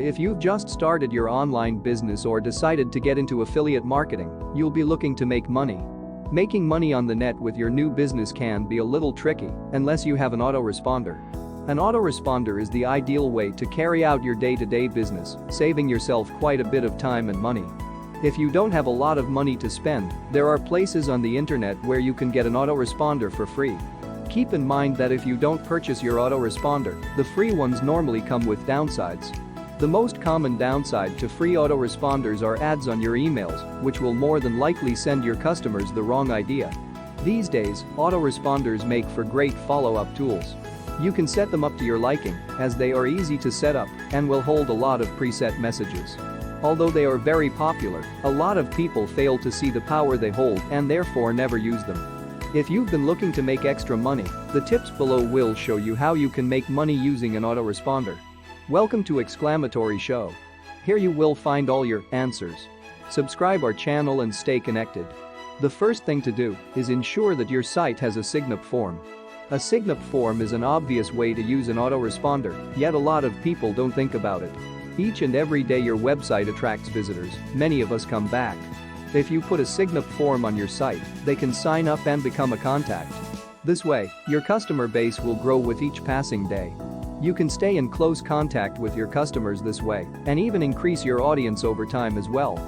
If you've just started your online business or decided to get into affiliate marketing, you'll be looking to make money. Making money on the net with your new business can be a little tricky unless you have an autoresponder. An autoresponder is the ideal way to carry out your day-to-day business, saving yourself quite a bit of time and money. If you don't have a lot of money to spend, there are places on the internet where you can get an autoresponder for free. Keep in mind that if you don't purchase your autoresponder, the free ones normally come with downsides. The most common downside to free autoresponders are ads on your emails, which will more than likely send your customers the wrong idea. These days, autoresponders make for great follow-up tools. You can set them up to your liking, as they are easy to set up and will hold a lot of preset messages. Although they are very popular, a lot of people fail to see the power they hold and therefore never use them. If you've been looking to make extra money, the tips below will show you how you can make money using an autoresponder. Welcome to Exclamatory Show. Here you will find all your answers. Subscribe our channel and stay connected. The first thing to do is ensure that your site has a sign-up form. A sign-up form is an obvious way to use an autoresponder, yet a lot of people don't think about it. Each and every day your website attracts visitors, many of us come back. If you put a sign-up form on your site, they can sign up and become a contact. This way, your customer base will grow with each passing day. You can stay in close contact with your customers this way and even increase your audience over time as well.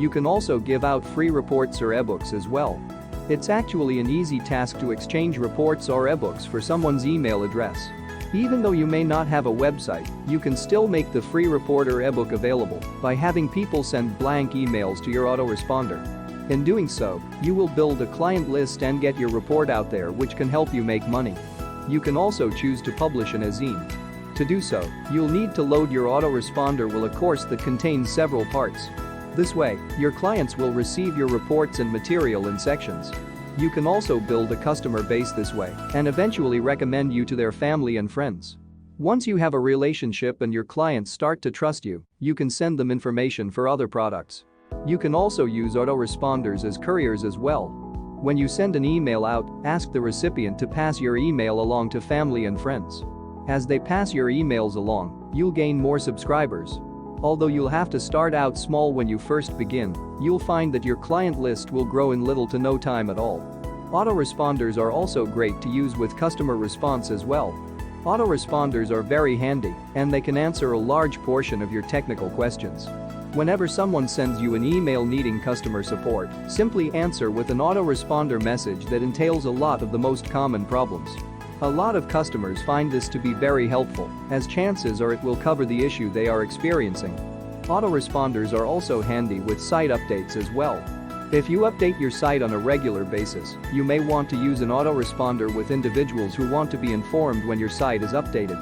You can also give out free reports or ebooks as well. It's actually an easy task to exchange reports or ebooks for someone's email address. Even though you may not have a website, you can still make the free report or ebook available by having people send blank emails to your autoresponder. In doing so, you will build a client list and get your report out there, which can help you make money. You can also choose to publish an e-zine. To do so, you'll need to load your autoresponder with a course that contains several parts. This way, your clients will receive your reports and material in sections. You can also build a customer base this way and eventually recommend you to their family and friends. Once you have a relationship and your clients start to trust you, you can send them information for other products. You can also use autoresponders as couriers as well. When you send an email out, ask the recipient to pass your email along to family and friends. As they pass your emails along, you'll gain more subscribers. Although you'll have to start out small when you first begin, you'll find that your client list will grow in little to no time at all. Autoresponders are also great to use with customer response as well. Autoresponders are very handy, and they can answer a large portion of your technical questions. Whenever someone sends you an email needing customer support, simply answer with an autoresponder message that entails a lot of the most common problems. A lot of customers find this to be very helpful, as chances are it will cover the issue they are experiencing. Autoresponders are also handy with site updates as well. If you update your site on a regular basis, you may want to use an autoresponder with individuals who want to be informed when your site is updated.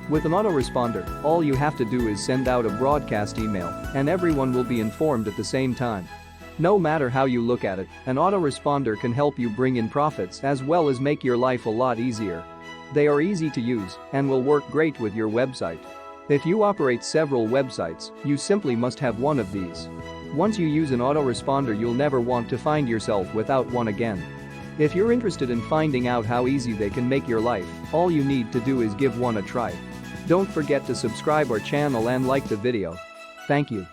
With an autoresponder, all you have to do is send out a broadcast email, and everyone will be informed at the same time. No matter how you look at it, an autoresponder can help you bring in profits as well as make your life a lot easier. They are easy to use and will work great with your website. If you operate several websites, you simply must have one of these. Once you use an autoresponder, you'll never want to find yourself without one again. If you're interested in finding out how easy they can make your life, all you need to do is give one a try. Don't forget to subscribe our channel and like the video. Thank you.